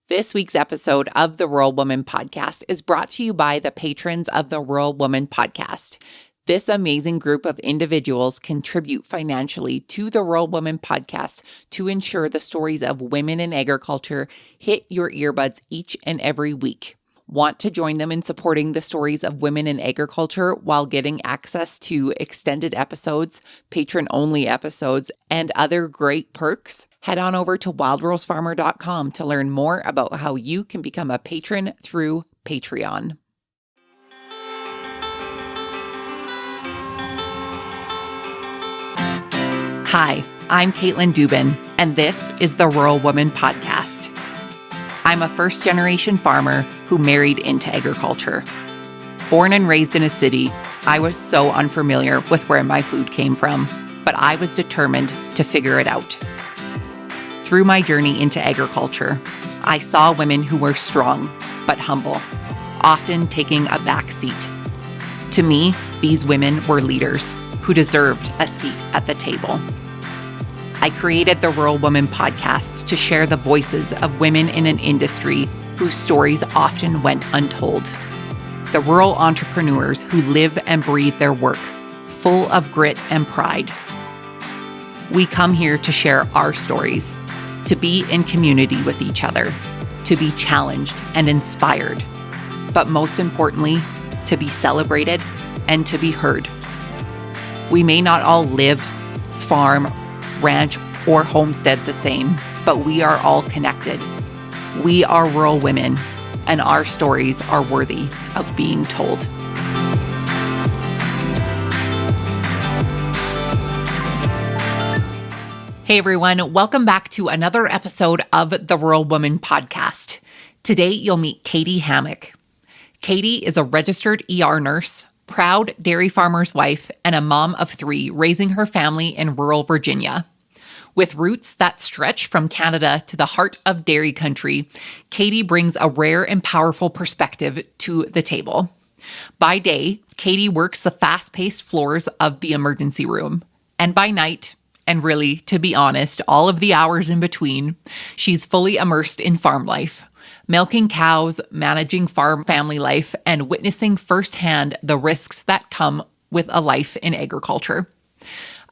This week's episode of the Rural Woman Podcast is brought to you by the patrons of the Rural Woman Podcast. This amazing group of individuals contribute financially to the Rural Woman Podcast to ensure the stories of women in agriculture hit your earbuds each and every week. Want to join them in supporting the stories of women in agriculture while getting access to extended episodes, patron-only episodes, and other great perks? Head on over to wildrosefarmer.com to learn more about how you can become a patron through Patreon. Hi, I'm Caitlin Dubin, and this is the Rural Woman Podcast. I'm a first-generation farmer who married into agriculture. Born and raised in a city, I was so unfamiliar with where my food came from, but I was determined to figure it out. Through my journey into agriculture, I saw women who were strong but humble, often taking a back seat. To me, these women were leaders who deserved a seat at the table. I created the Rural Woman Podcast to share the voices of women in an industry whose stories often went untold. The rural entrepreneurs who live and breathe their work, full of grit and pride. We come here to share our stories, to be in community with each other, to be challenged and inspired, but most importantly, to be celebrated and to be heard. We may not all live, farm, ranch, or homestead the same, but we are all connected. We are rural women, and our stories are worthy of being told. Hey everyone, welcome back to another episode of the Rural Woman Podcast. Today you'll meet Katie Hammock. Katie is a registered ER nurse, proud dairy farmer's wife, and a mom of 3 raising her family in rural Virginia. With roots that stretch from Canada to the heart of dairy country, Katie brings a rare and powerful perspective to the table. By day, Katie works the fast-paced floors of the emergency room. And by night, and really, to be honest, all of the hours in between, she's fully immersed in farm life, milking cows, managing farm family life, and witnessing firsthand the risks that come with a life in agriculture.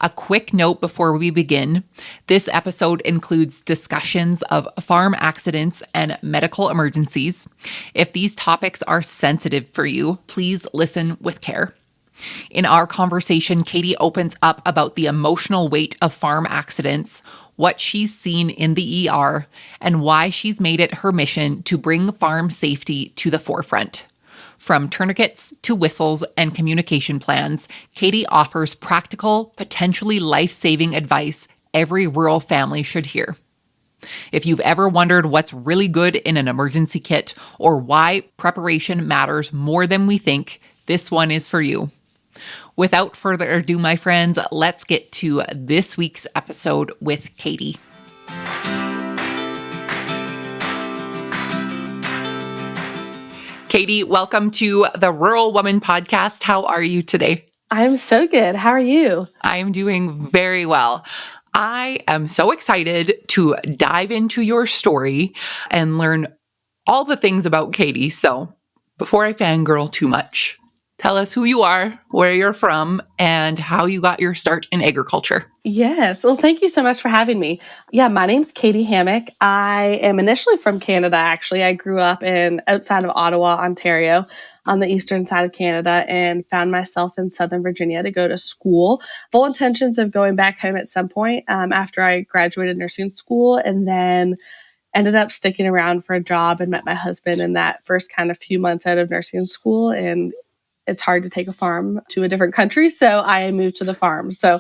A quick note before we begin, this episode includes discussions of farm accidents and medical emergencies. If these topics are sensitive for you, please listen with care. In our conversation, Katie opens up about the emotional weight of farm accidents, what she's seen in the ER, and why she's made it her mission to bring farm safety to the forefront. From tourniquets to whistles and communication plans, Katie offers practical, potentially life-saving advice every rural family should hear. If you've ever wondered what's really good in an emergency kit or why preparation matters more than we think, this one is for you. Without further ado, my friends, let's get to this week's episode with Katie. Katie, welcome to the Rural Woman Podcast. How are you today? I'm so good. How are you? I am doing very well. I am so excited to dive into your story and learn all the things about Katie. So before I fangirl too much, tell us who you are, where you're from, and how you got your start in agriculture. Yes. Well, thank you so much for having me. Yeah, my name's Katie Hammock. I am initially from Canada, actually. I grew up outside of Ottawa, Ontario, on the eastern side of Canada, and found myself in Southern Virginia to go to school. Full intentions of going back home at some point after I graduated nursing school, and then ended up sticking around for a job and met my husband in that first kind of few months out of nursing school. And it's hard to take a farm to a different country, so I moved to the farm. So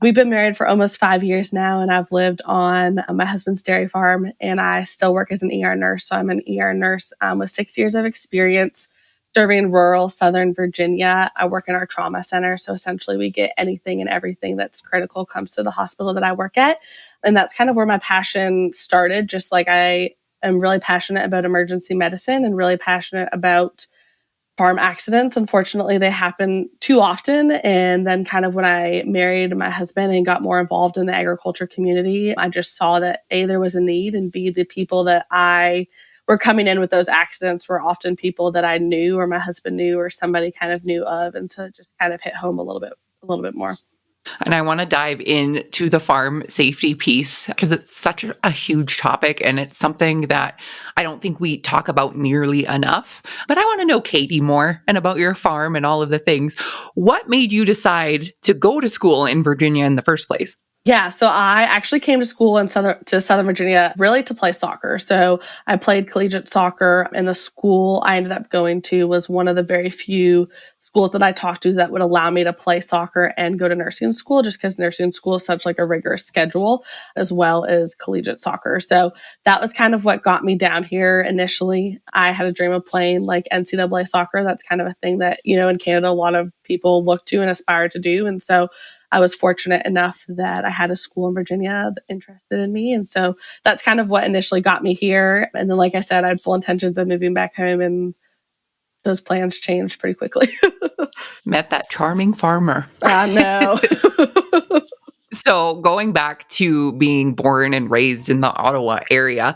we've been married for almost 5 years now, and I've lived on my husband's dairy farm, and I still work as an ER nurse. So I'm an ER nurse with 6 years of experience serving rural Southern Virginia. I work in our trauma center. So essentially we get anything and everything that's critical comes to the hospital that I work at. And that's kind of where my passion started. Just like I am really passionate about emergency medicine and really passionate about farm accidents. Unfortunately, they happen too often. And then kind of when I married my husband and got more involved in the agriculture community, I just saw that A, there was a need, and B, the people that I were coming in with those accidents were often people that I knew or my husband knew or somebody kind of knew of. And so it just kind of hit home a little bit more. And I want to dive into the farm safety piece because it's such a huge topic and it's something that I don't think we talk about nearly enough. But I want to know, Katie, more and about your farm and all of the things. What made you decide to go to school in Virginia in the first place? Yeah, so I actually came to school in Southern Virginia really to play soccer. So I played collegiate soccer, and the school I ended up going to was one of the very few schools that I talked to that would allow me to play soccer and go to nursing school, just because nursing school is such like a rigorous schedule as well as collegiate soccer. So that was kind of what got me down here initially. I had a dream of playing like NCAA soccer. That's kind of a thing that, in Canada, a lot of people look to and aspire to do. And so I was fortunate enough that I had a school in Virginia interested in me. And so that's kind of what initially got me here. And then, like I said, I had full intentions of moving back home, and those plans changed pretty quickly. Met that charming farmer. No. So going back to being born and raised in the Ottawa area,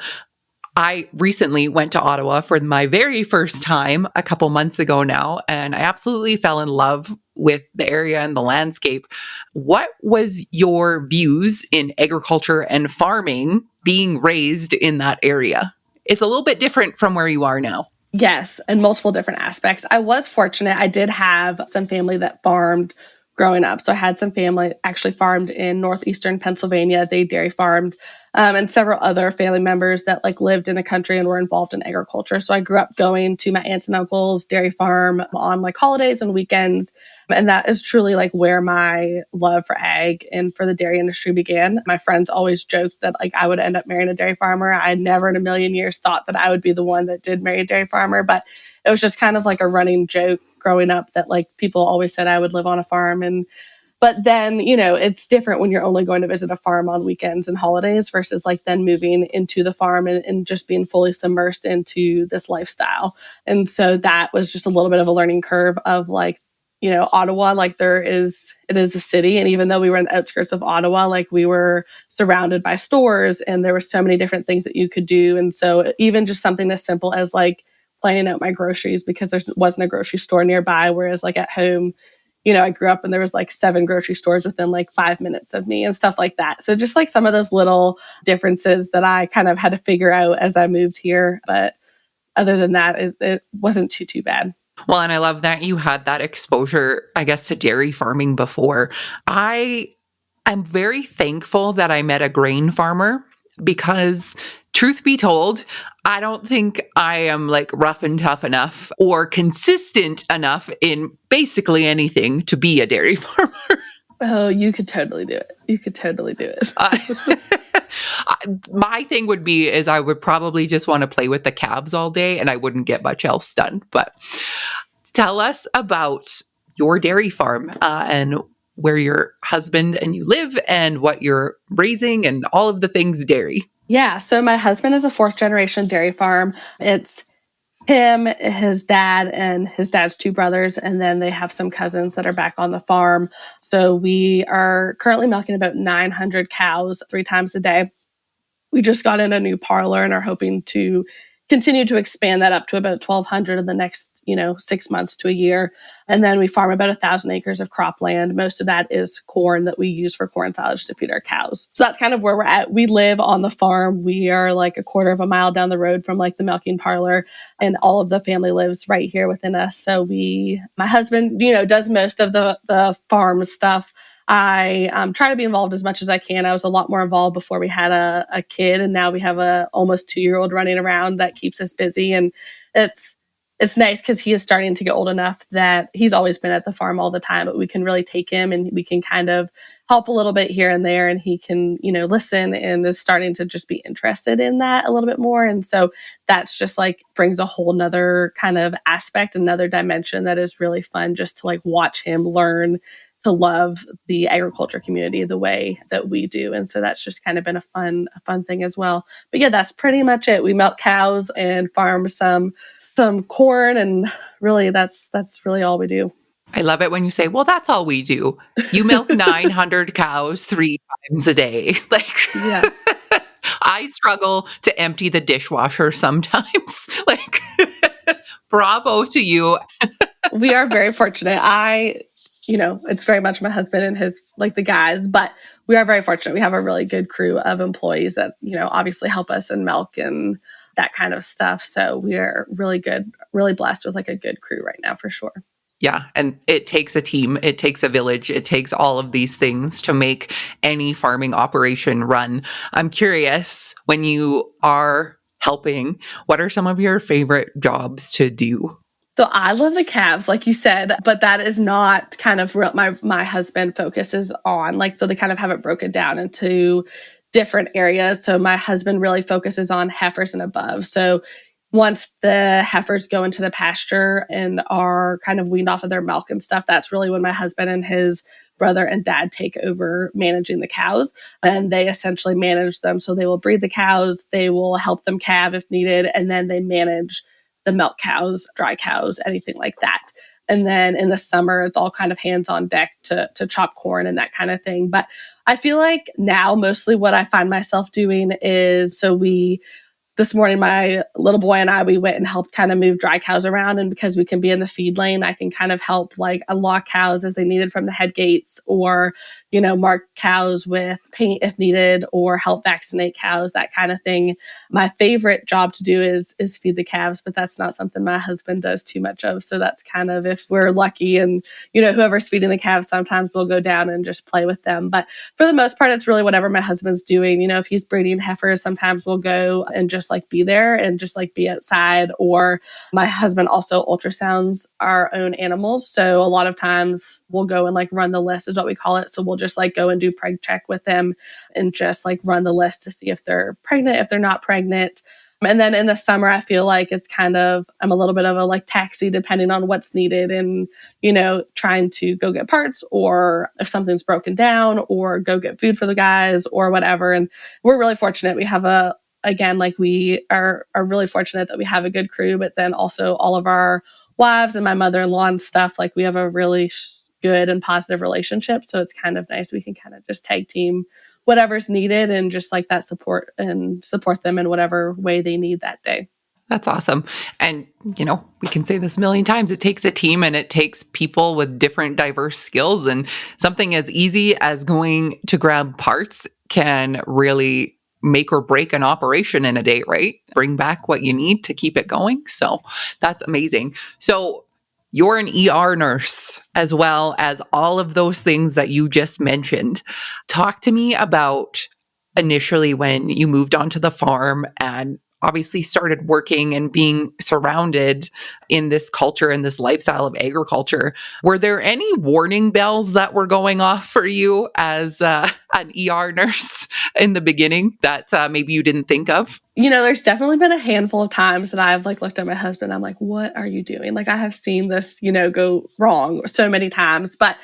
I recently went to Ottawa for my very first time a couple months ago now, and I absolutely fell in love with the area and the landscape. What was your views in agriculture and farming being raised in that area? It's a little bit different from where you are now. Yes, and multiple different aspects. I was fortunate. I did have some family that farmed growing up. So I had some family actually farmed in northeastern Pennsylvania. They dairy farmed, and several other family members that like lived in the country and were involved in agriculture. So I grew up going to my aunts and uncles' dairy farm on like holidays and weekends. And that is truly like where my love for ag and for the dairy industry began. My friends always joked that like I would end up marrying a dairy farmer. I never in a million years thought that I would be the one that did marry a dairy farmer, but it was just kind of like a running joke growing up that like people always said I would live on a farm. But then, it's different when you're only going to visit a farm on weekends and holidays versus like then moving into the farm and just being fully submersed into this lifestyle. And so that was just a little bit of a learning curve of like, Ottawa, like it is a city. And even though we were in the outskirts of Ottawa, like we were surrounded by stores and there were so many different things that you could do. And so even just something as simple as like planning out my groceries because there wasn't a grocery store nearby. Whereas like at home, I grew up and there was like 7 grocery stores within like 5 minutes of me and stuff like that. So just like some of those little differences that I kind of had to figure out as I moved here. But other than that, it wasn't too bad. Well, and I love that you had that exposure, I guess, to dairy farming before. I'm very thankful that I met a grain farmer because, truth be told, I don't think I am like rough and tough enough or consistent enough in basically anything to be a dairy farmer. Oh, you could totally do it. You could totally do it. My thing would be is I would probably just want to play with the calves all day and I wouldn't get much else done. But tell us about your dairy farm and where your husband and you live and what you're raising and all of the things dairy. Yeah. So my husband is a 4th generation dairy farm. It's him, his dad, and his dad's 2 brothers. And then they have some cousins that are back on the farm. So we are currently milking about 900 cows 3 times a day. We just got in a new parlor and are hoping to continue to expand that up to about 1,200 in the next, 6 months to a year. And then we farm about 1,000 acres of cropland. Most of that is corn that we use for corn silage to feed our cows. So that's kind of where we're at. We live on the farm. We are like a quarter of a mile down the road from like the milking parlor, and all of the family lives right here within us. So my husband, does most of the farm stuff. I try to be involved as much as I can. I was a lot more involved before we had a kid, and now we have a almost 2-year-old running around that keeps us busy. And it's nice because he is starting to get old enough that he's always been at the farm all the time, but we can really take him and we can kind of help a little bit here and there, and he can, listen and is starting to just be interested in that a little bit more. And so that's just like brings a whole nother kind of aspect, another dimension that is really fun just to like watch him learn to love the agriculture community the way that we do. And so that's just kind of been a fun thing as well. But yeah, that's pretty much it. We milk cows and farm some some corn, and really that's really all we do. I love it when you say, well, that's all we do. You milk 900 cows 3 times a day. Like, Yeah. I struggle to empty the dishwasher sometimes. Like, bravo to you. We are very fortunate. It's very much my husband and his, like, the guys, but we are very fortunate. We have a really good crew of employees that, obviously help us in milk and that kind of stuff. So we are really good, really blessed with like a good crew right now for sure. Yeah. And it takes a team, it takes a village, it takes all of these things to make any farming operation run. I'm curious, when you are helping, what are some of your favorite jobs to do? So I love the calves, like you said, but that is not kind of what my husband focuses on. Like, so they kind of have it broken down into different areas. So my husband really focuses on heifers and above. So once the heifers go into the pasture and are kind of weaned off of their milk and stuff, that's really when my husband and his brother and dad take over managing the cows, and they essentially manage them. So they will breed the cows, they will help them calve if needed, and then they manage the milk cows, dry cows, anything like that. And then in the summer, it's all kind of hands on deck to chop corn and that kind of thing. But I feel like now mostly what I find myself doing is, this morning, my little boy and we went and helped kind of move dry cows around. And because we can be in the feed lane, I can kind of help like unlock cows as they needed from the head gates, or, mark cows with paint if needed, or help vaccinate cows, that kind of thing. My favorite job to do is feed the calves, but that's not something my husband does too much of. So that's kind of, if we're lucky and, whoever's feeding the calves, sometimes we'll go down and just play with them. But for the most part, it's really whatever my husband's doing. If he's breeding heifers, sometimes we'll go and just like be there and just like be outside. Or my husband also ultrasounds our own animals. So a lot of times we'll go and like run the list, is what we call it. So we'll just like go and do preg check with them and just like run the list to see if they're pregnant, if they're not pregnant. And then in the summer, I feel like it's kind of, I'm a little bit of a like taxi depending on what's needed, and, trying to go get parts, or if something's broken down, or go get food for the guys or whatever. And we're really fortunate. We have we are really fortunate that we have a good crew, but then also all of our wives and my mother-in-law and stuff, like we have a really good and positive relationship. So it's kind of nice. We can kind of just tag team whatever's needed and just like that support them in whatever way they need that day. That's awesome. And, we can say this a million times. It takes a team, and it takes people with different diverse skills, and something as easy as going to grab parts can really make or break an operation in a day, right? Bring back what you need to keep it going. So that's amazing. So you're an ER nurse, as well as all of those things that you just mentioned. Talk to me about initially when you moved onto the farm and obviously started working and being surrounded in this culture and this lifestyle of agriculture. Were there any warning bells that were going off for you as an ER nurse in the beginning that maybe you didn't think of? There's definitely been a handful of times that I've like looked at my husband. I'm like, what are you doing? Like, I have seen this, go wrong so many times, but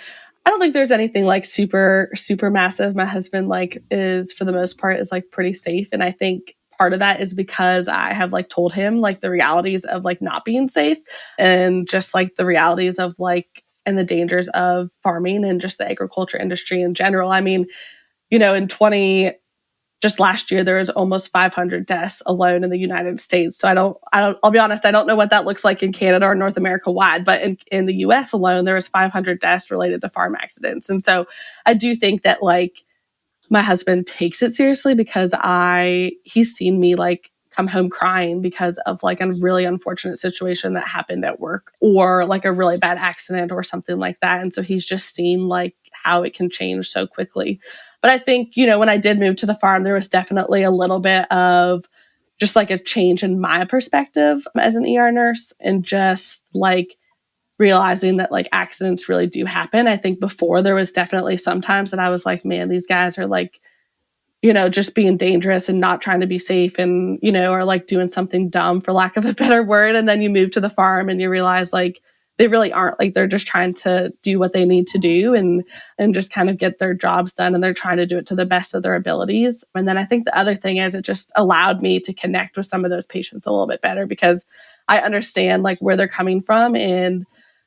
I don't think there's anything like super, super massive. My husband is, for the most part, is like pretty safe. And I think part of that is because I have like told him like the realities of like not being safe, and just like the realities of like, and the dangers of farming and just the agriculture industry in general. I mean, just last year, there was almost 500 deaths alone in the United States. So I'll be honest, I don't know what that looks like in Canada or North America wide, but in the US alone, there was 500 deaths related to farm accidents. And so I do think that like my husband takes it seriously, because he's seen me like come home crying because of like a really unfortunate situation that happened at work, or like a really bad accident or something like that. And so he's just seen like how it can change so quickly. But I think, when I did move to the farm, there was definitely a little bit of just like a change in my perspective as an ER nurse, and just like realizing that like accidents really do happen. I think before there was definitely some times that I was like, man, these guys are like, just being dangerous and not trying to be safe, and, or like doing something dumb, for lack of a better word. And then you move to the farm and you realize like, they really aren't. Like, they're just trying to do what they need to do and just kind of get their jobs done, and they're trying to do it to the best of their abilities. And then I think the other thing is it just allowed me to connect with some of those patients a little bit better because I understand like where they're coming from, and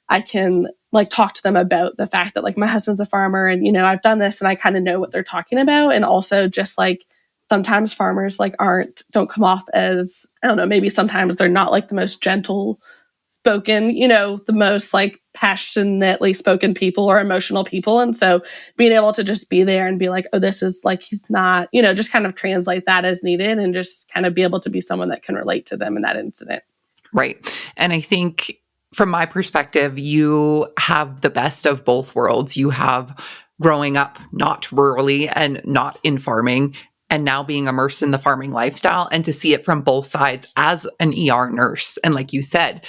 I can like talk to them about the fact that like my husband's a farmer and, you know, I've done this and I kind of know what they're talking about. And also just like sometimes farmers like don't come off as, I don't know, maybe sometimes they're not like the most gentle spoken, you know, the most like passionately spoken people or emotional people. And so being able to just be there and be like, oh, this is like, he's not, you know, just kind of translate that as needed and just kind of be able to be someone that can relate to them in that incident. Right. And I think from my perspective, you have the best of both worlds. You have growing up not rurally and not in farming, and now being immersed in the farming lifestyle, and to see it from both sides as an ER nurse. And like you said,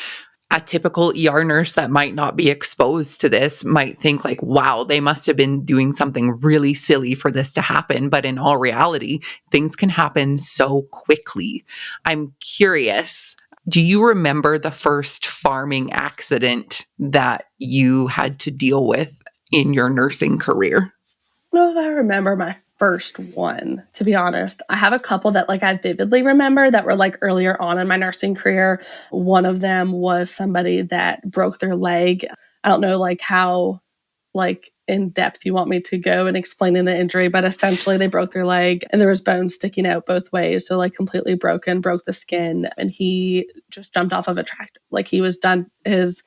a typical ER nurse that might not be exposed to this might think like, wow, they must have been doing something really silly for this to happen. But in all reality, things can happen so quickly. I'm curious, do you remember the first farming accident that you had to deal with in your nursing career? Know if I remember my first one, to be honest. I have a couple that like I vividly remember that were like earlier on in my nursing career. One of them was somebody that broke their leg. I don't know like how like in depth you want me to go in explaining the injury, but essentially they broke their leg and there was bones sticking out both ways. So like completely broken, broke the skin, and he just jumped off of a tractor. Like he was done was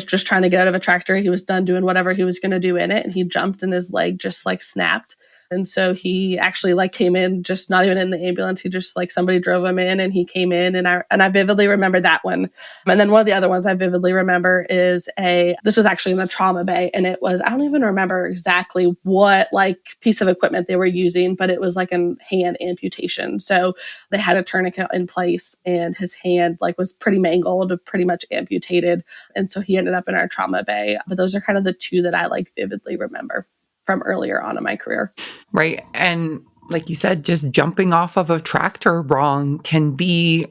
just trying to get out of a tractor. He was done doing whatever he was going to do in it. And he jumped and his leg just like snapped. And so he actually like came in, just not even in the ambulance. He just like somebody drove him in and he came in, and I vividly remember that one. And then one of the other ones I vividly remember is this was actually in the trauma bay, and it was, I don't even remember exactly what like piece of equipment they were using, but it was like a hand amputation. So they had a tourniquet in place and his hand like was pretty mangled, pretty much amputated. And so he ended up in our trauma bay. But those are kind of the two that I like vividly remember from earlier on in my career. Right. And like you said, just jumping off of a tractor wrong can be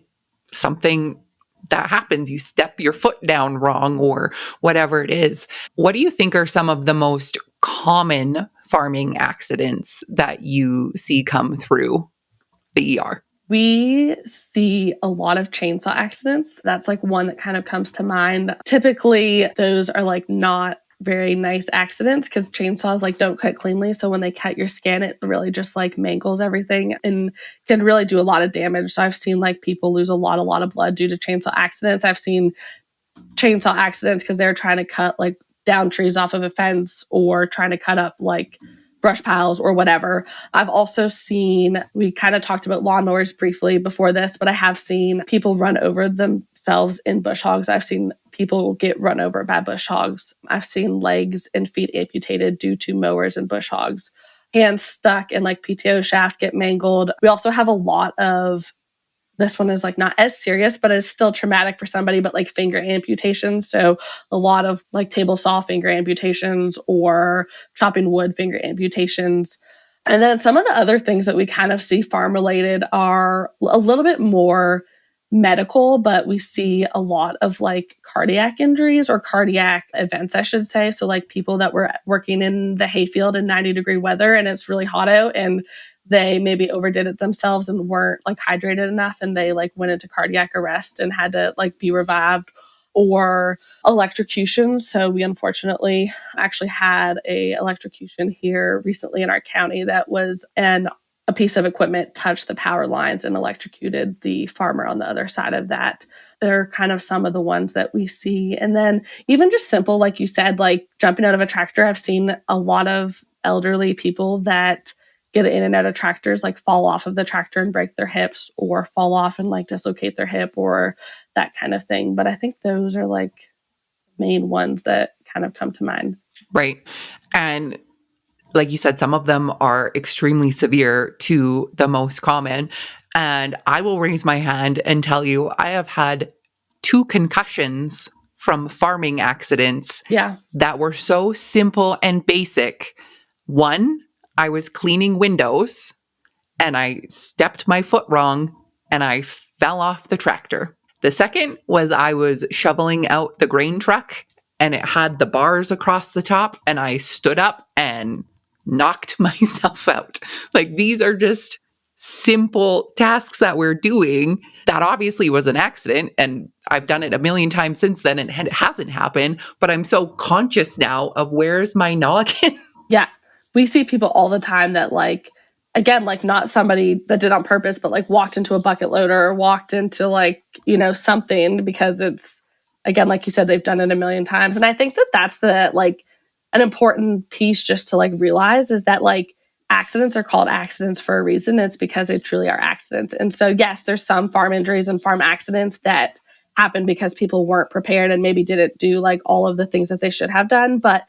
something that happens. You step your foot down wrong or whatever it is. What do you think are some of the most common farming accidents that you see come through the ER? We see a lot of chainsaw accidents. That's like one that kind of comes to mind. Typically, those are like not very nice accidents because chainsaws like don't cut cleanly. So when they cut your skin, it really just like mangles everything and can really do a lot of damage. So I've seen like people lose a lot of blood due to chainsaw accidents. I've seen chainsaw accidents because they're trying to cut like down trees off of a fence or trying to cut up like brush piles or whatever. I've also seen, we kind of talked about lawnmowers briefly before this, but I have seen people run over themselves in bush hogs. I've seen people get run over by bush hogs. I've seen legs and feet amputated due to mowers and bush hogs. Hands stuck in like PTO shaft get mangled. We also have a lot of, this one is like not as serious, but it's still traumatic for somebody, but like finger amputations. So a lot of like table saw finger amputations or chopping wood finger amputations. And then some of the other things that we kind of see farm related are a little bit more medical, but we see a lot of like cardiac injuries or cardiac events, I should say. So like people that were working in the hayfield in 90-degree weather and it's really hot out and they maybe overdid it themselves and weren't like hydrated enough and they like went into cardiac arrest and had to like be revived, or electrocution. So we unfortunately actually had a electrocution here recently in our county that was a piece of equipment touched the power lines and electrocuted the farmer on the other side of that. They're kind of some of the ones that we see. And then even just simple, like you said, like jumping out of a tractor. I've seen a lot of elderly people that get in and out of tractors, like fall off of the tractor and break their hips or fall off and like dislocate their hip or that kind of thing. But I think those are like main ones that kind of come to mind. Right. And like you said, some of them are extremely severe to the most common. And I will raise my hand and tell you, I have had 2 concussions from farming accidents that were so simple and basic. One, I was cleaning windows and I stepped my foot wrong and I fell off the tractor. The second was I was shoveling out the grain truck and it had the bars across the top, and I stood up and knocked myself out. Like, these are just simple tasks that we're doing. That obviously was an accident, and I've done it a million times since then and it hasn't happened, but I'm so conscious now of where's my noggin. Yeah. We see people all the time that like, again, like not somebody that did on purpose, but like walked into a bucket loader or walked into like, something because it's, again, like you said, they've done it a million times. And I think that that's the like an important piece just to like realize is that like accidents are called accidents for a reason. It's because they truly are accidents. And so, yes, there's some farm injuries and farm accidents that happen because people weren't prepared and maybe didn't do like all of the things that they should have done. But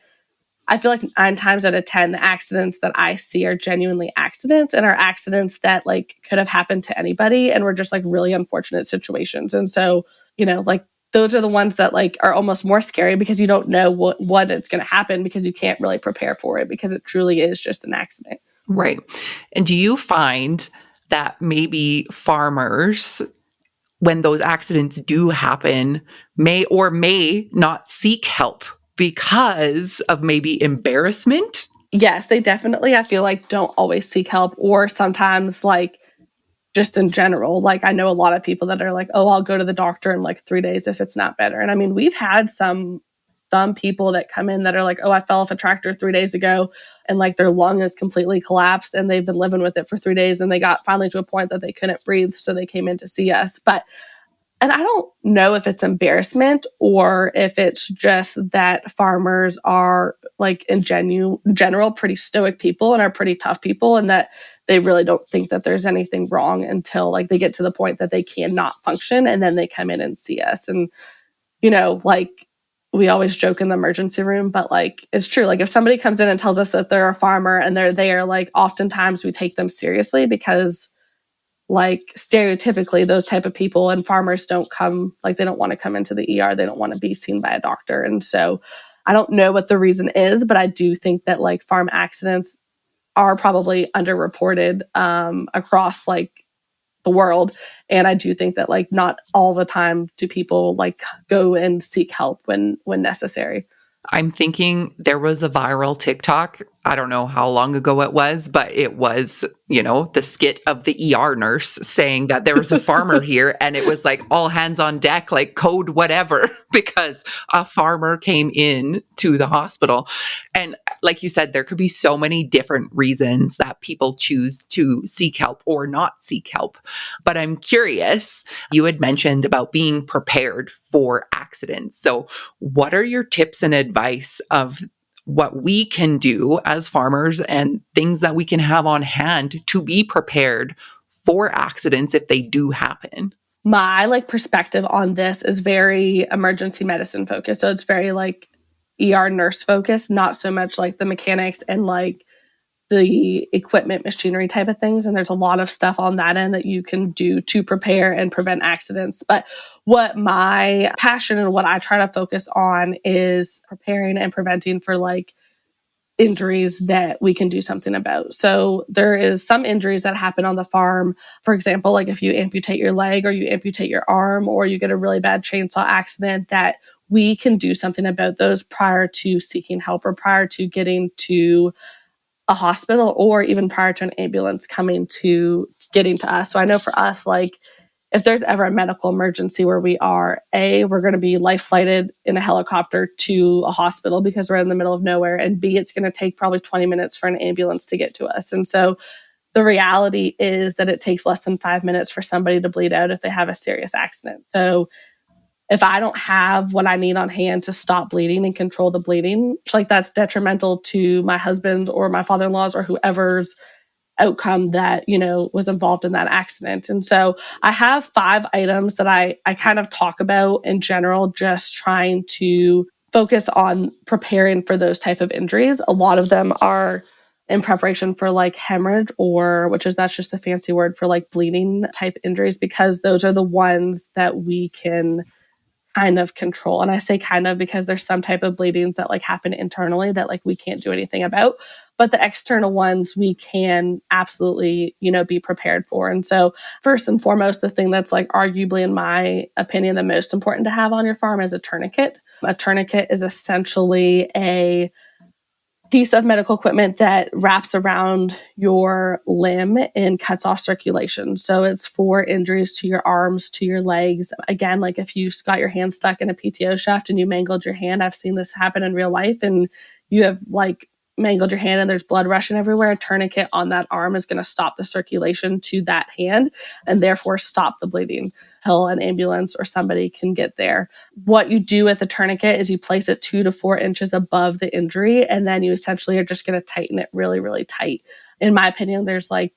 I feel like 9 times out of 10, the accidents that I see are genuinely accidents and are accidents that like could have happened to anybody and were just like really unfortunate situations. And so, like those are the ones that like are almost more scary because you don't know what it's going to happen because you can't really prepare for it because it truly is just an accident. Right. And do you find that maybe farmers, when those accidents do happen, may or may not seek help because of maybe embarrassment? Yes, they definitely, I feel like, don't always seek help, or sometimes like just in general. Like I know a lot of people that are like, oh, I'll go to the doctor in like 3 days if it's not better. And I mean, we've had some people that come in that are like, oh, I fell off a tractor 3 days ago and like their lung is completely collapsed and they've been living with it for 3 days and they got finally to a point that they couldn't breathe. So they came in to see us. And I don't know if it's embarrassment or if it's just that farmers are like in general pretty stoic people and are pretty tough people, and that they really don't think that there's anything wrong until like they get to the point that they cannot function, and then they come in and see us. And like we always joke in the emergency room, but like it's true. Like if somebody comes in and tells us that they're a farmer and they're there, like oftentimes we take them seriously because like stereotypically those type of people and farmers don't come, like they don't want to come into the ER. They don't want to be seen by a doctor. And so I don't know what the reason is, but I do think that like farm accidents are probably underreported across like the world. And I do think that like not all the time do people like go and seek help when necessary. I'm thinking there was a viral TikTok. I don't know how long ago it was, but it was, the skit of the ER nurse saying that there was a farmer here, and it was like all hands on deck, like code whatever, because a farmer came in to the hospital. And like you said, there could be so many different reasons that people choose to seek help or not seek help. But I'm curious, you had mentioned about being prepared for accidents. So what are your tips and advice of what we can do as farmers and things that we can have on hand to be prepared for accidents if they do happen? My like perspective on this is very emergency medicine focused. So it's very like ER nurse focused, not so much like the mechanics and like the equipment machinery type of things. And there's a lot of stuff on that end that you can do to prepare and prevent accidents. But what my passion and what I try to focus on is preparing and preventing for like injuries that we can do something about. So there is some injuries that happen on the farm. For example, like if you amputate your leg or you amputate your arm or you get a really bad chainsaw accident, that we can do something about those prior to seeking help or prior to getting to a hospital or even prior to an ambulance getting to us. So I know for us, like if there's ever a medical emergency where we are, we're going to be life flighted in a helicopter to a hospital because we're in the middle of nowhere. And B, it's going to take probably 20 minutes for an ambulance to get to us. And so the reality is that it takes less than 5 minutes for somebody to bleed out if they have a serious accident. So if I don't have what I need on hand to stop bleeding and control the bleeding, like that's detrimental to my husband or my father-in-law's or whoever's outcome that, was involved in that accident. And so I have 5 items that I kind of talk about in general, just trying to focus on preparing for those type of injuries. A lot of them are in preparation for like hemorrhage that's just a fancy word for like bleeding type injuries, because those are the ones that we can kind of control. And I say kind of because there's some type of bleedings that like happen internally that like we can't do anything about. But the external ones we can absolutely, be prepared for. And so first and foremost, the thing that's like arguably, in my opinion, the most important to have on your farm is a tourniquet. A tourniquet is essentially a piece of medical equipment that wraps around your limb and cuts off circulation. So it's for injuries to your arms, to your legs. Again, like if you got your hand stuck in a PTO shaft and you mangled your hand, I've seen this happen in real life, and you have like mangled your hand and there's blood rushing everywhere. A tourniquet on that arm is going to stop the circulation to that hand and therefore stop the bleeding till an ambulance or somebody can get there. What you do with the tourniquet is you place it 2 to 4 inches above the injury, and then you essentially are just going to tighten it really, really tight. In my opinion, there's like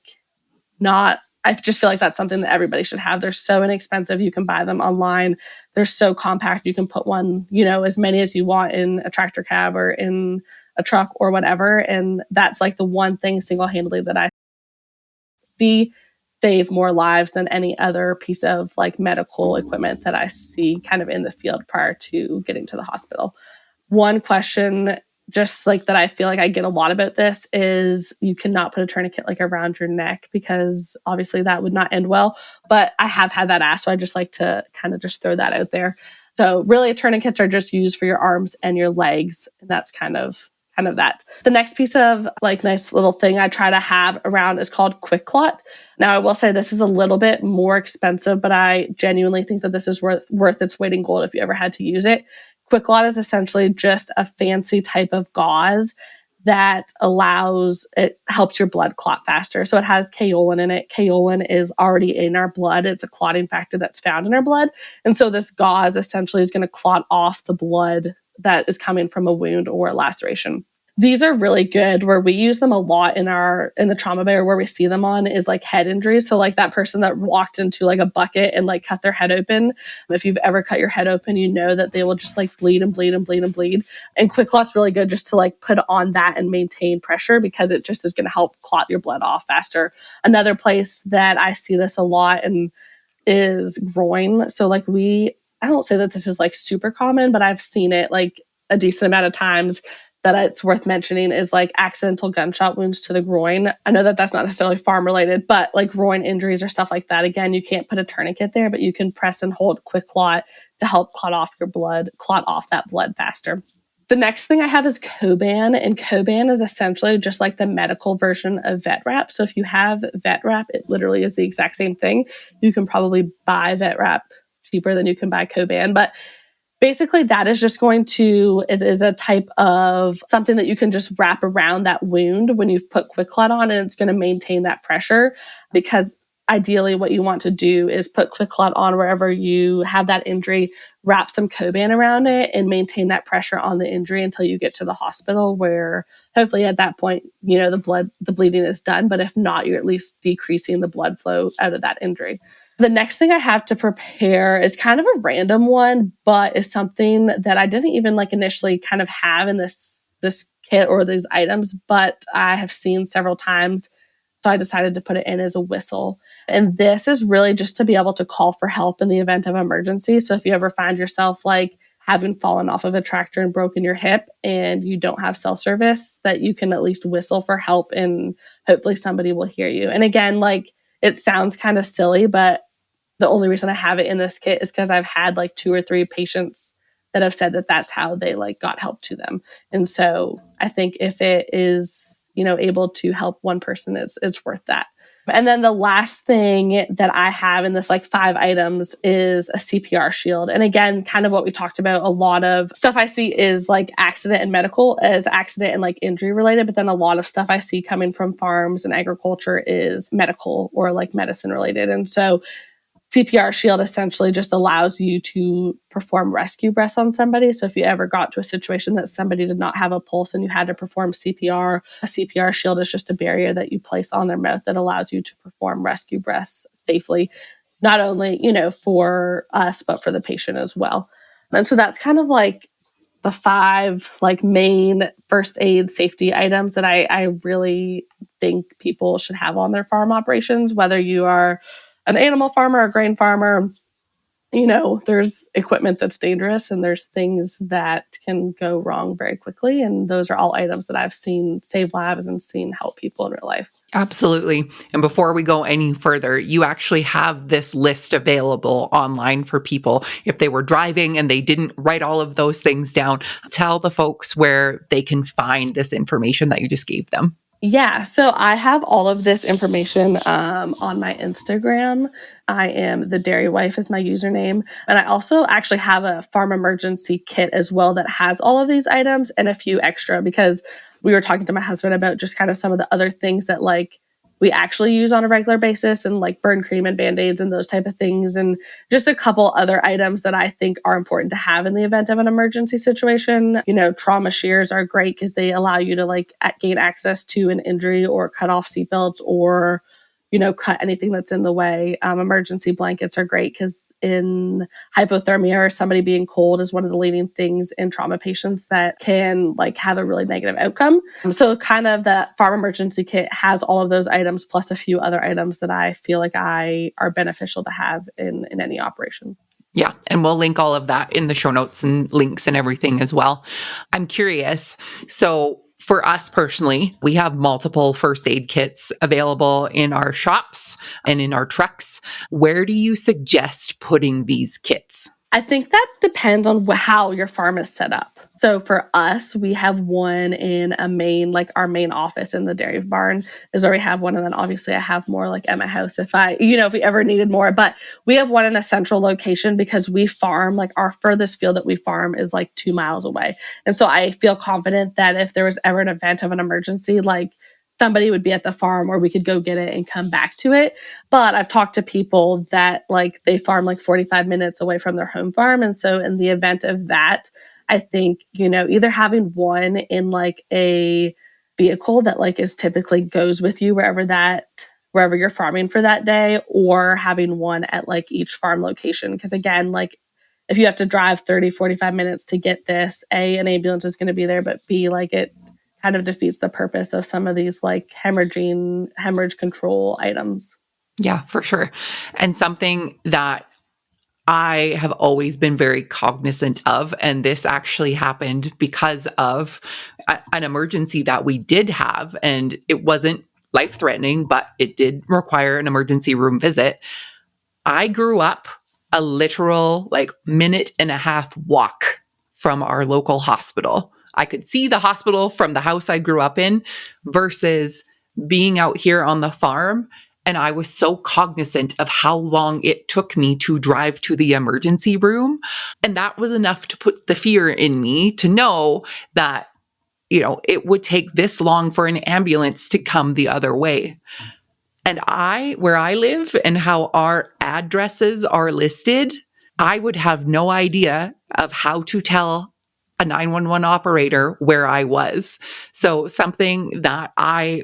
not, I just feel like that's something that everybody should have. They're so inexpensive. You can buy them online. They're so compact. You can put one, as many as you want in a tractor cab or in a truck or whatever. And that's like the one thing single-handedly that I see save more lives than any other piece of like medical equipment that I see kind of in the field prior to getting to the hospital. One question just like that I feel like I get a lot about this is you cannot put a tourniquet like around your neck because obviously that would not end well. But I have had that asked, so I just like to kind of just throw that out there. So really tourniquets are just used for your arms and your legs. And that's kind of that. The next piece of like nice little thing I try to have around is called Quick Clot. Now I will say this is a little bit more expensive, but I genuinely think that this is worth its weight in gold if you ever had to use it. Quick Clot is essentially just a fancy type of gauze that helps your blood clot faster. So it has kaolin in it. Kaolin is already in our blood. It's a clotting factor that's found in our blood. And so this gauze essentially is going to clot off the blood that is coming from a wound or a laceration. These are really good. Where we use them a lot in the trauma bay, or where we see them on, is like head injuries. So like that person that walked into like a bucket and like cut their head open. If you've ever cut your head open, you know that they will just like bleed and bleed and bleed and bleed. And Quick Clot's really good just to like put on that and maintain pressure because it just is going to help clot your blood off faster. Another place that I see this a lot and is groin. So like I don't say that this is like super common, but I've seen it like a decent amount of times. That it's worth mentioning is like accidental gunshot wounds to the groin. I know that that's not necessarily farm related, but like groin injuries or stuff like that. Again, you can't put a tourniquet there, but you can press and hold Quick Clot to help clot off that blood faster. The next thing I have is Coban, and Coban is essentially just like the medical version of vet wrap. So if you have vet wrap, it literally is the exact same thing. You can probably buy vet wrap cheaper than you can buy Coban, but basically, that is just it is a type of something that you can just wrap around that wound when you've put Quick Clot on, and it's going to maintain that pressure because ideally what you want to do is put Quick Clot on wherever you have that injury, wrap some Coban around it, and maintain that pressure on the injury until you get to the hospital where hopefully at that point, the bleeding is done. But if not, you're at least decreasing the blood flow out of that injury. The next thing I have to prepare is kind of a random one, but is something that I didn't even like initially kind of have in this kit or these items, but I have seen several times. So I decided to put it in as a whistle. And this is really just to be able to call for help in the event of emergency. So if you ever find yourself like having fallen off of a tractor and broken your hip and you don't have cell service, that you can at least whistle for help and hopefully somebody will hear you. And again, like it sounds kind of silly, but the only reason I have it in this kit is because I've had like 2 or 3 patients that have said that that's how they like got help to them. And so I think if it is, able to help one person, it's worth that. And then the last thing that I have in this like 5 items is a CPR shield. And again, kind of what we talked about, a lot of stuff I see is like accident and medical, as accident and like injury related. But then a lot of stuff I see coming from farms and agriculture is medical or like medicine related. And so CPR shield essentially just allows you to perform rescue breaths on somebody. So if you ever got to a situation that somebody did not have a pulse and you had to perform CPR, a CPR shield is just a barrier that you place on their mouth that allows you to perform rescue breaths safely, not only, for us, but for the patient as well. And so that's kind of like the 5 like main first aid safety items that I really think people should have on their farm operations, whether you are an animal farmer, a grain farmer, there's equipment that's dangerous and there's things that can go wrong very quickly. And those are all items that I've seen save lives and seen help people in real life. Absolutely. And before we go any further, you actually have this list available online for people. If they were driving and they didn't write all of those things down, tell the folks where they can find this information that you just gave them. Yeah, so I have all of this information on my Instagram. I am the Dairy Wife is my username. And I also actually have a farm emergency kit as well that has all of these items and a few extra, because we were talking to my husband about just kind of some of the other things that like we actually use on a regular basis, and like burn cream and band-aids and those type of things, and just a couple other items that I think are important to have in the event of an emergency situation. Trauma shears are great because they allow you to like gain access to an injury or cut off seatbelts or cut anything that's in the way. Emergency blankets are great because in hypothermia or somebody being cold is one of the leading things in trauma patients that can like have a really negative outcome. So kind of the farm emergency kit has all of those items plus a few other items that I feel like are beneficial to have in any operation. Yeah. And we'll link all of that in the show notes and links and everything as well. I'm curious. So for us personally, we have multiple first aid kits available in our shops and in our trucks. Where do you suggest putting these kits? I think that depends on how your farm is set up. So for us, we have one in our main office in the dairy barn is where we have one. And then obviously I have more like at my house if we ever needed more. But we have one in a central location because we farm, like our furthest field that we farm is like 2 miles away. And so I feel confident that if there was ever an event of an emergency, like somebody would be at the farm or we could go get it and come back to it. But I've talked to people that like they farm like 45 minutes away from their home farm. And so in the event of that, I think, either having one in like a vehicle that like is typically goes with you wherever you're farming for that day, or having one at like each farm location. Because again, like if you have to drive 30, 45 minutes to get this, A, an ambulance is going to be there, but B, like it kind of defeats the purpose of some of these like hemorrhage control items. Yeah, for sure. And something that I have always been very cognizant of, and this actually happened because of an emergency that we did have, and it wasn't life-threatening, but it did require an emergency room visit. I grew up a literal like minute and a half walk from our local hospital. I could see the hospital from the house I grew up in versus being out here on the farm. And I was so cognizant of how long it took me to drive to the emergency room. And that was enough to put the fear in me to know that, it would take this long for an ambulance to come the other way. And where I live and how our addresses are listed, I would have no idea of how to tell a 911 operator where I was. So something that I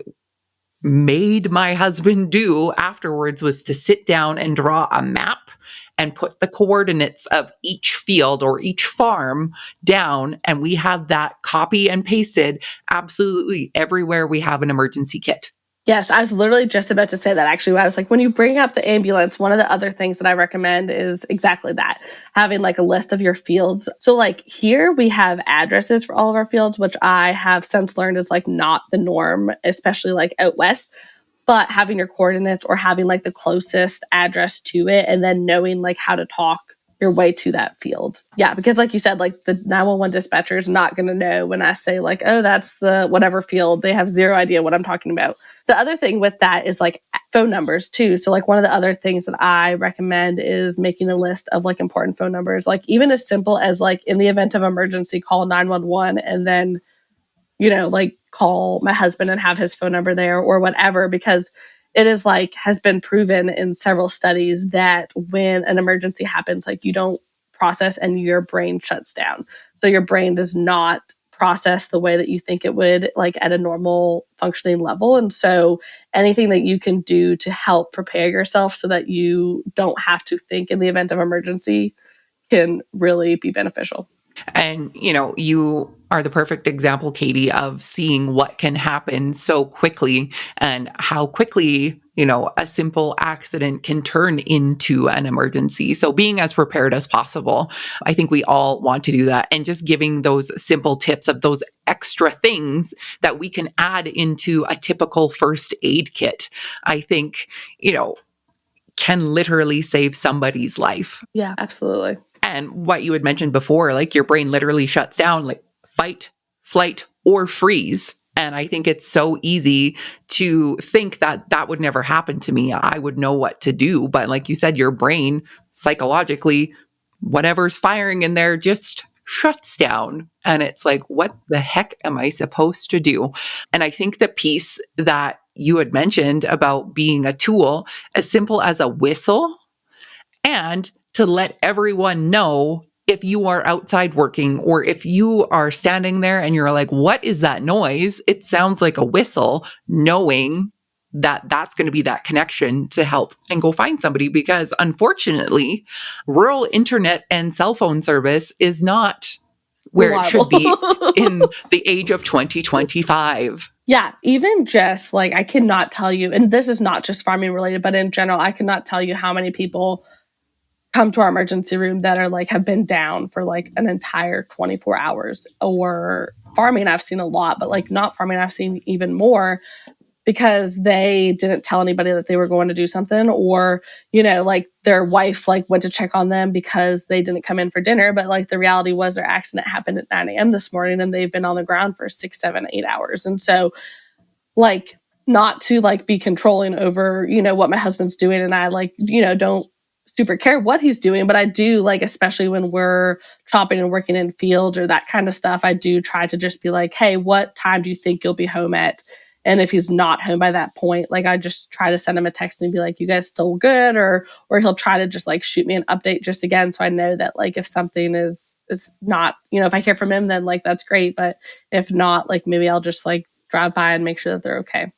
made my husband do afterwards was to sit down and draw a map and put the coordinates of each field or each farm down. And we have that copy and pasted absolutely everywhere we have an emergency kit. Yes, I was literally just about to say that actually. I was like, when you bring up the ambulance, one of the other things that I recommend is exactly that, having like a list of your fields. So like here we have addresses for all of our fields, which I have since learned is like not the norm, especially like out west. But having your coordinates or having like the closest address to it and then knowing like how to talk your way to that field. Yeah, because like you said, like the 911 dispatcher is not going to know when I say like, oh, that's the whatever field. They have zero idea what I'm talking about. The other thing with that is like phone numbers too. So like one of the other things that I recommend is making a list of like important phone numbers, like even as simple as like in the event of emergency, call 911 and then, like call my husband and have his phone number there or whatever, because it is like has been proven in several studies that when an emergency happens, like you don't process and your brain shuts down. So your brain does not process the way that you think it would, like at a normal functioning level. And so anything that you can do to help prepare yourself so that you don't have to think in the event of emergency can really be beneficial. And, you are the perfect example, Katie, of seeing what can happen so quickly and how quickly, a simple accident can turn into an emergency. So being as prepared as possible, I think we all want to do that. And just giving those simple tips of those extra things that we can add into a typical first aid kit, I think, can literally save somebody's life. Yeah, absolutely. And what you had mentioned before, like your brain literally shuts down, like fight, flight, or freeze. And I think it's so easy to think that that would never happen to me. I would know what to do. But like you said, your brain psychologically, whatever's firing in there just shuts down. And it's like, what the heck am I supposed to do? And I think the piece that you had mentioned about being a tool, as simple as a whistle, and to let everyone know if you are outside working or if you are standing there and you're like, what is that noise? It sounds like a whistle, knowing that that's going to be that connection to help and go find somebody, because unfortunately, rural internet and cell phone service is not where it should be in the age of 2025. Yeah, even just like, I cannot tell you, and this is not just farming related, but in general, I cannot tell you how many people come to our emergency room that are like, have been down for like an entire 24 hours. Or farming, I've seen a lot, but like not farming, I've seen even more, because they didn't tell anybody that they were going to do something, or, like their wife like went to check on them because they didn't come in for dinner. But like the reality was their accident happened at 9 a.m. this morning and they've been on the ground for 6, 7, 8 hours. And so like, not to like be controlling over, what my husband's doing. And I like, don't super care what he's doing, but I do like, especially when we're chopping and working in fields or that kind of stuff, I do try to just be like, hey, what time do you think you'll be home at? And if he's not home by that point, like I just try to send him a text and be like, you guys still good? Or he'll try to just like shoot me an update just again. So I know that like if something is not, if I hear from him, then like that's great. But if not, like maybe I'll just like drive by and make sure that they're okay.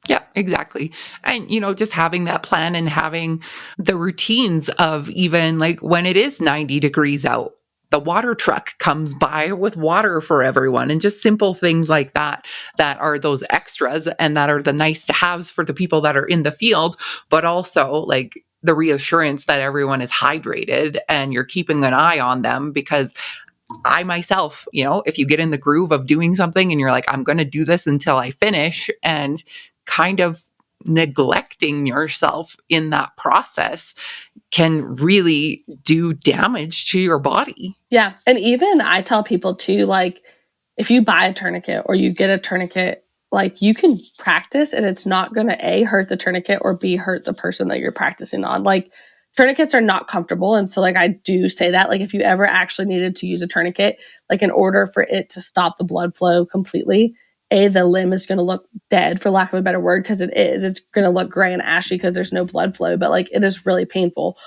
Yeah, exactly. And, just having that plan and having the routines of even like when it is 90 degrees out, the water truck comes by with water for everyone, and just simple things like that, that are those extras and that are the nice to haves for the people that are in the field, but also like the reassurance that everyone is hydrated and you're keeping an eye on them. Because I myself, if you get in the groove of doing something and you're like, I'm going to do this until I finish, and kind of neglecting yourself in that process can really do damage to your body. Yeah. And even I tell people too, like, if you buy a tourniquet or you get a tourniquet, like you can practice and it's not going to A, hurt the tourniquet, or B, hurt the person that you're practicing on. Like, tourniquets are not comfortable. And so like, I do say that, like, if you ever actually needed to use a tourniquet, like in order for it to stop the blood flow completely, A, the limb is going to look dead, for lack of a better word, because it is. It's going to look gray and ashy because there's no blood flow, but like it is really painful.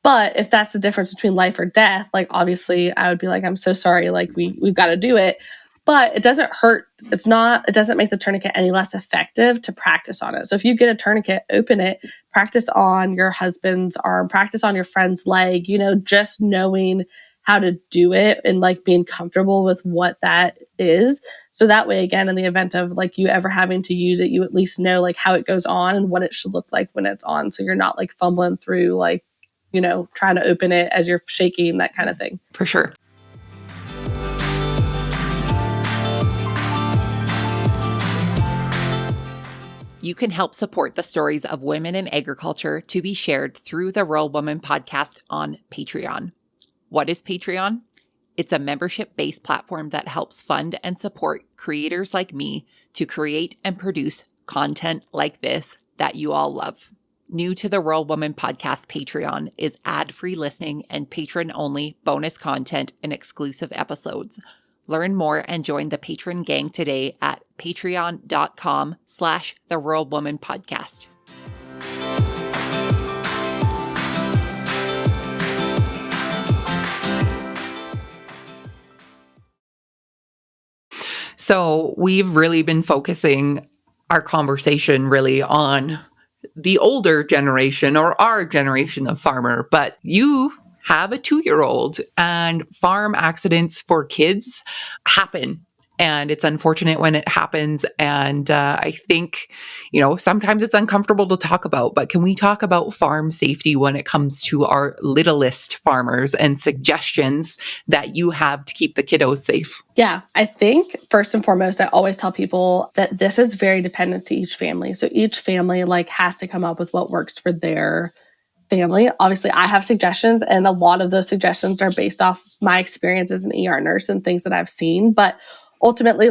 But if that's the difference between life or death, like obviously I would be like, I'm so sorry, like we've got to do it. But it doesn't hurt. It doesn't make the tourniquet any less effective to practice on it. So if you get a tourniquet, open it, practice on your husband's arm, practice on your friend's leg, just knowing how to do it and like being comfortable with what that is. So that way, again, in the event of like you ever having to use it, you at least know like how it goes on and what it should look like when it's on. So you're not like fumbling through like, trying to open it as you're shaking, that kind of thing. For sure. You can help support the stories of women in agriculture to be shared through the Rural Woman podcast on Patreon. What is Patreon? It's a membership-based platform that helps fund and support creators like me to create and produce content like this that you all love. New to the Rural Woman podcast Patreon is ad-free listening and patron-only bonus content and exclusive episodes. Learn more and join the patron gang today at patreon.com/The Rural Woman Podcast. So we've really been focusing our conversation really on the older generation or our generation of farmer, but you have a 2-year-old, and farm accidents for kids happen. And it's unfortunate when it happens. And I think, sometimes it's uncomfortable to talk about, but can we talk about farm safety when it comes to our littlest farmers and suggestions that you have to keep the kiddos safe? Yeah, I think first and foremost, I always tell people that this is very dependent to each family. So each family has to come up with what works for their family. Obviously, I have suggestions, and a lot of those suggestions are based off my experience as an ER nurse and things that I've seen. But ultimately,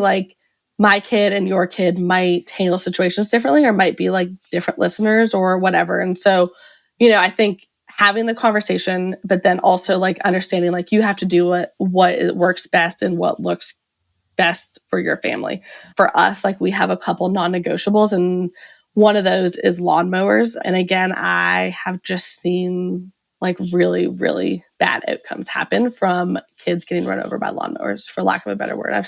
my kid and your kid might handle situations differently, or might be different listeners or whatever. And so, I think having the conversation, but then also understanding you have to do what works best and what looks best for your family. For us, we have a couple non-negotiables, and one of those is lawnmowers. And again, I have just seen really, really bad outcomes happen from kids getting run over by lawnmowers, for lack of a better word. I've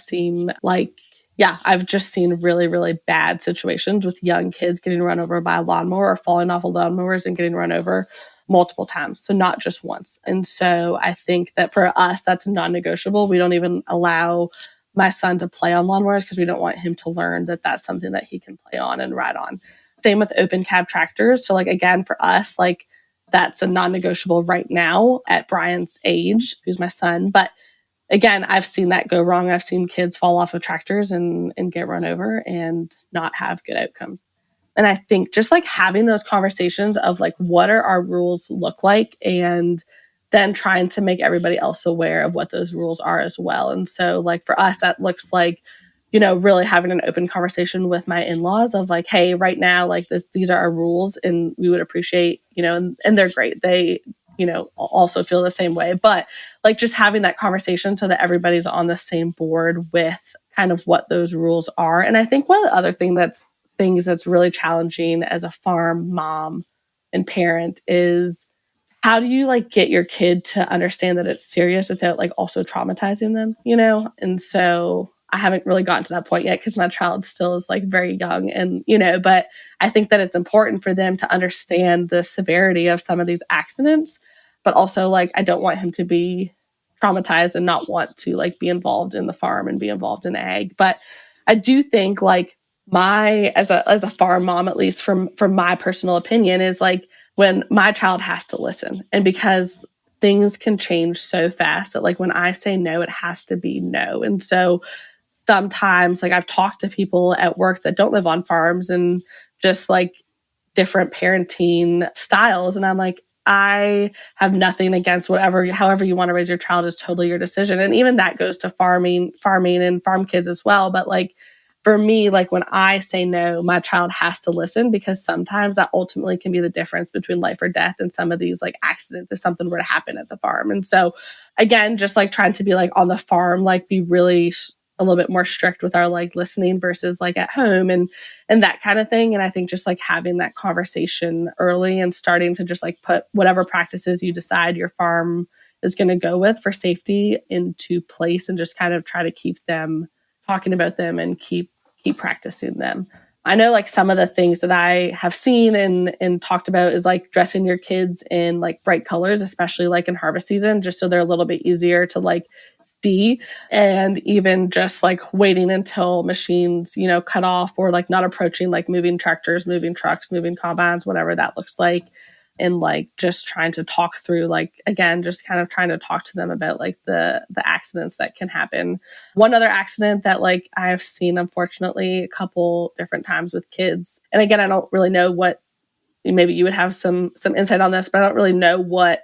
just seen really, really bad situations with young kids getting run over by a lawnmower or falling off of lawnmowers and getting run over multiple times. So not just once. And so I think that for us, that's non-negotiable. We don't even allow my son to play on lawnmowers because we don't want him to learn that that's something that he can play on and ride on. Same with open cab tractors. So again, for us, that's a non-negotiable right now at Brian's age, who's my son. But again, I've seen that go wrong. I've seen kids fall off of tractors and get run over and not have good outcomes. And I think just having those conversations of what are our rules look like, and then trying to make everybody else aware of what those rules are as well. And so for us, that looks really having an open conversation with my in-laws of hey, right now, these are our rules, and we would appreciate, and they're great. They, also feel the same way, but just having that conversation so that everybody's on the same board with kind of what those rules are. And I think one of the other things that's really challenging as a farm mom and parent is, how do you get your kid to understand that it's serious without also traumatizing them, And so I haven't really gotten to that point yet because my child still is very young, and, but I think that it's important for them to understand the severity of some of these accidents, but also I don't want him to be traumatized and not want to be involved in the farm and be involved in ag. But I do think my, as a farm mom, at least from my personal opinion, is when my child has to listen. And because things can change so fast that when I say no, it has to be no. And so sometimes I've talked to people at work that don't live on farms and just different parenting styles. And I'm I have nothing against however you want to raise your child is totally your decision. And even that goes to farming and farm kids as well. But for me, when I say no, my child has to listen, because sometimes that ultimately can be the difference between life or death in some of these accidents if something were to happen at the farm. And so again, just trying to be on the farm, be really a little bit more strict with our listening versus at home and that kind of thing. And I think just having that conversation early and starting to just put whatever practices you decide your farm is going to go with for safety into place, and just kind of try to keep them talking about them and keep practicing them. I know some of the things that I have seen and talked about is dressing your kids in bright colors, especially in harvest season, just so they're a little bit easier to see, and even just waiting until machines, cut off, or not approaching moving tractors, moving trucks, moving combines, whatever that looks like. And just trying to talk through, again, just kind of trying to talk to them about the accidents that can happen. One other accident that I've seen, unfortunately, a couple different times with kids. And again, I don't really know what, maybe you would have some insight on this, but I don't really know what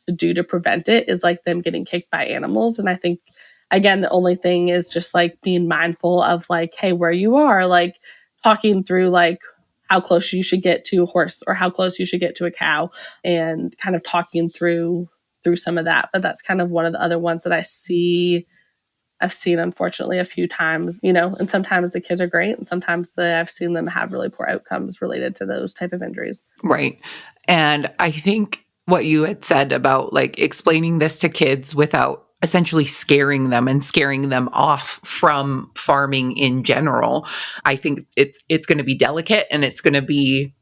to do to prevent it, is them getting kicked by animals. And I think, again, the only thing is just being mindful of hey, where you are, talking through how close you should get to a horse or how close you should get to a cow, and kind of talking through some of that. But that's kind of one of the other ones that I've seen, unfortunately, a few times, and sometimes the kids are great, and sometimes I've seen them have really poor outcomes related to those type of injuries. Right. And I think what you had said about explaining this to kids without essentially scaring them and scaring them off from farming in general, I think it's going to be delicate, and it's going to be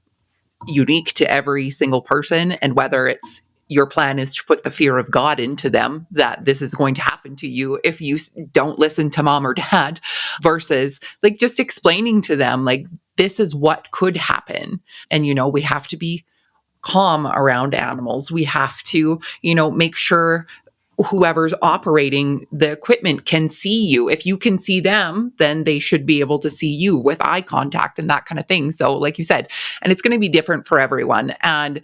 unique to every single person. And whether it's your plan is to put the fear of God into them, that this is going to happen to you if you don't listen to mom or dad, versus like just explaining to them, like, this is what could happen. And, we have to be calm around animals. We have to, make sure whoever's operating the equipment can see you. If you can see them, then they should be able to see you with eye contact and that kind of thing. So, like you said, and it's going to be different for everyone. And,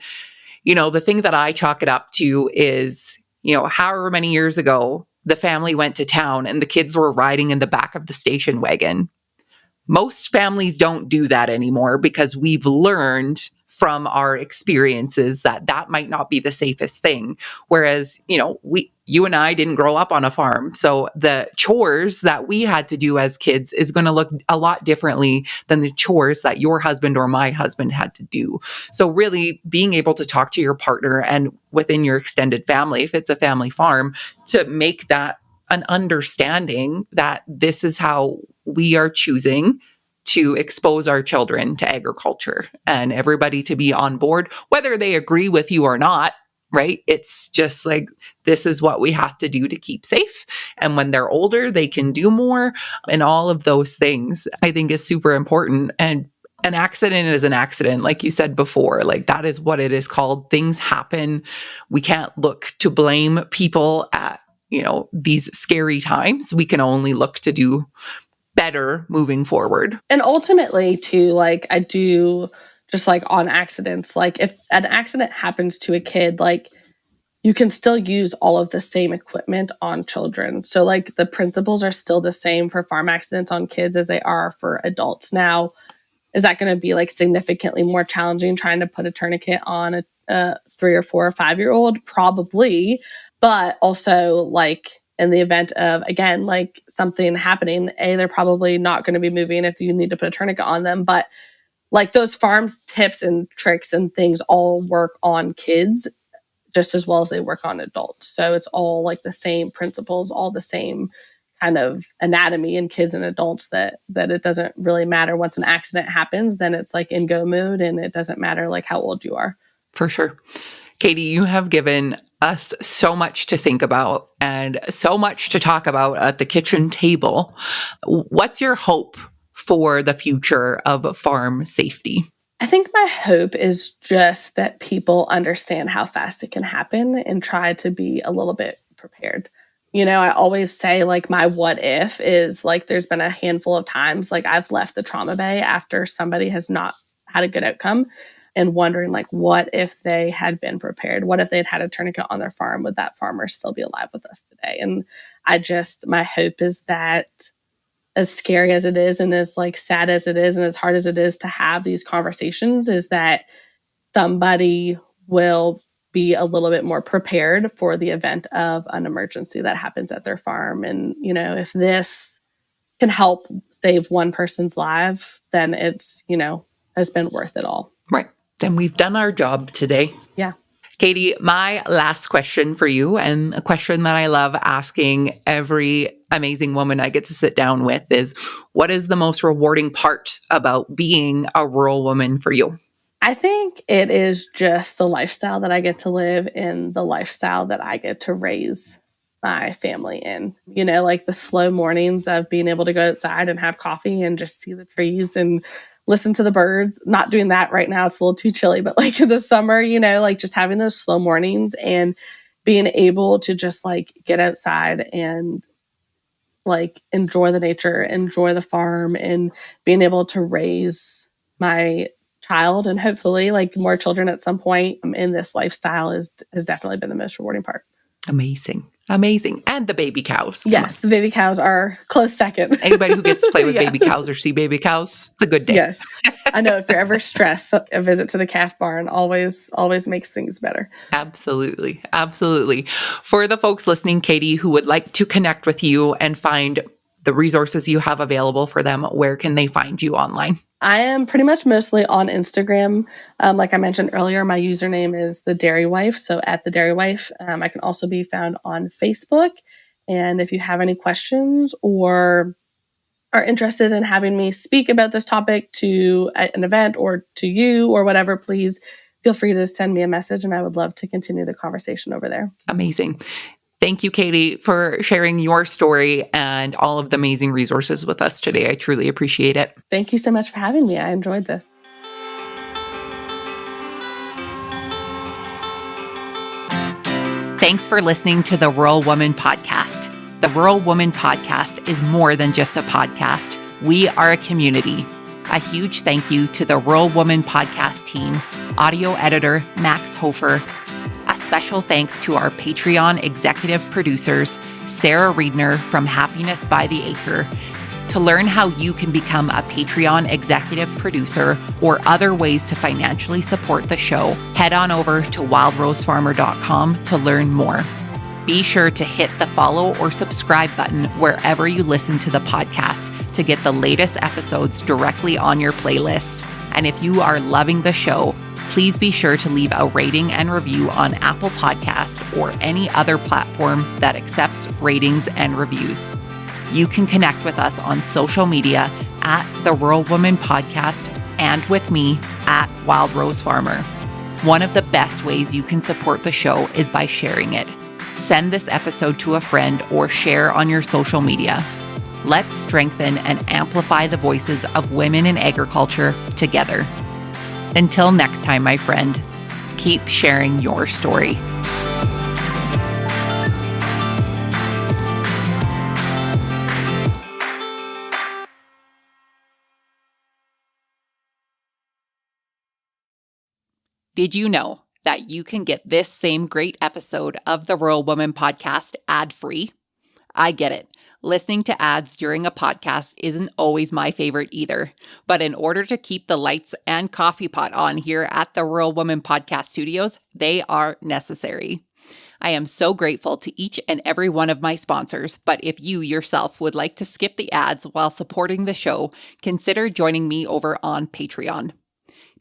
the thing that I chalk it up to is, however many years ago, the family went to town and the kids were riding in the back of the station wagon. Most families don't do that anymore because we've learned from our experiences that that might not be the safest thing. Whereas, you and I didn't grow up on a farm. So the chores that we had to do as kids is going to look a lot differently than the chores that your husband or my husband had to do. So really being able to talk to your partner and within your extended family, if it's a family farm, to make that an understanding that this is how we are choosing to expose our children to agriculture, and everybody to be on board, whether they agree with you or not, right? It's just like, this is what we have to do to keep safe. And when they're older, they can do more. And all of those things, I think, is super important. And an accident is an accident. Like you said before, like that is what it is called. Things happen. We can't look to blame people at, these scary times. We can only look to do better moving forward. And ultimately, too, like I do just like on accidents, like if an accident happens to a kid, like you can still use all of the same equipment on children. So like the principles are still the same for farm accidents on kids as they are for adults. Now, is that going to be like significantly more challenging trying to put a tourniquet on a 3 or 4 or 5-year-old? Probably. But also like in the event of, again, like something happening, they're probably not going to be moving if you need to put a tourniquet on them. But like those farms tips and tricks and things all work on kids just as well as they work on adults. So it's all like the same principles, all the same kind of anatomy in kids and adults, that it doesn't really matter. Once an accident happens, then it's like in go mode, and it doesn't matter like how old you are. For sure. Katie, you have given us so much to think about and so much to talk about at the kitchen table. What's your hope for the future of farm safety? I think my hope is just that people understand how fast it can happen and try to be a little bit prepared. I always say like my what if is like there's been a handful of times like I've left the trauma bay after somebody has not had a good outcome, and wondering like, what if they had been prepared? What if they'd had a tourniquet on their farm? Would that farmer still be alive with us today? And my hope is that as scary as it is and as like sad as it is and as hard as it is to have these conversations, is that somebody will be a little bit more prepared for the event of an emergency that happens at their farm. And, if this can help save one person's life, then it's, has been worth it all. Right. Then we've done our job today. Yeah. Katie, my last question for you, and a question that I love asking every amazing woman I get to sit down with, is what is the most rewarding part about being a rural woman for you? I think it is just the lifestyle that I get to live in, the lifestyle that I get to raise my family in. Like the slow mornings of being able to go outside and have coffee and just see the trees and listen to the birds. Not doing that right now. It's a little too chilly, but like in the summer, like just having those slow mornings and being able to just like get outside and like enjoy the nature, enjoy the farm, and being able to raise my child and hopefully like more children at some point in this lifestyle has definitely been the most rewarding part. Amazing. Amazing. And the baby cows. Yes, the baby cows are close second. Anybody who gets to play with baby cows or see baby cows, it's a good day. Yes. I know if you're ever stressed, a visit to the calf barn always makes things better. Absolutely. Absolutely. For the folks listening, Katie, who would like to connect with you and find the resources you have available for them, where can they find you online? I am pretty much mostly on Instagram. Like I mentioned earlier, my username is The Dairy Wife. So at The Dairy Wife. I can also be found on Facebook. And if you have any questions or are interested in having me speak about this topic to an event or to you or whatever, please feel free to send me a message, and I would love to continue the conversation over there. Amazing. Thank you, Katie, for sharing your story and all of the amazing resources with us today. I truly appreciate it. Thank you so much for having me. I enjoyed this. Thanks for listening to the Rural Woman Podcast. The Rural Woman Podcast is more than just a podcast. We are a community. A huge thank you to the Rural Woman Podcast team, audio editor Max Hofer. A special thanks to our Patreon executive producers, Sarah Riedner from Happiness by the Acre. To learn how you can become a Patreon executive producer or other ways to financially support the show, head on over to wildrosefarmer.com to learn more. Be sure to hit the follow or subscribe button wherever you listen to the podcast to get the latest episodes directly on your playlist. And if you are loving the show, please be sure to leave a rating and review on Apple Podcasts or any other platform that accepts ratings and reviews. You can connect with us on social media at the Rural Woman Podcast and with me at Wild Rose Farmer. One of the best ways you can support the show is by sharing it. Send this episode to a friend or share on your social media. Let's strengthen and amplify the voices of women in agriculture together. Until next time, my friend, keep sharing your story. Did you know that you can get this same great episode of the Rural Woman Podcast ad-free? I get it. Listening to ads during a podcast isn't always my favorite either. But in order to keep the lights and coffee pot on here at the Rural Woman Podcast Studios, they are necessary. I am so grateful to each and every one of my sponsors, but if you yourself would like to skip the ads while supporting the show, consider joining me over on Patreon.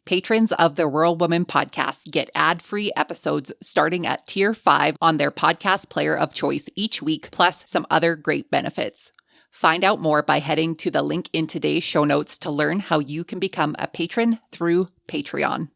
Patrons of the Rural Woman Podcast get ad-free episodes starting at Tier 5 on their podcast player of choice each week, plus some other great benefits. Find out more by heading to the link in today's show notes to learn how you can become a patron through Patreon.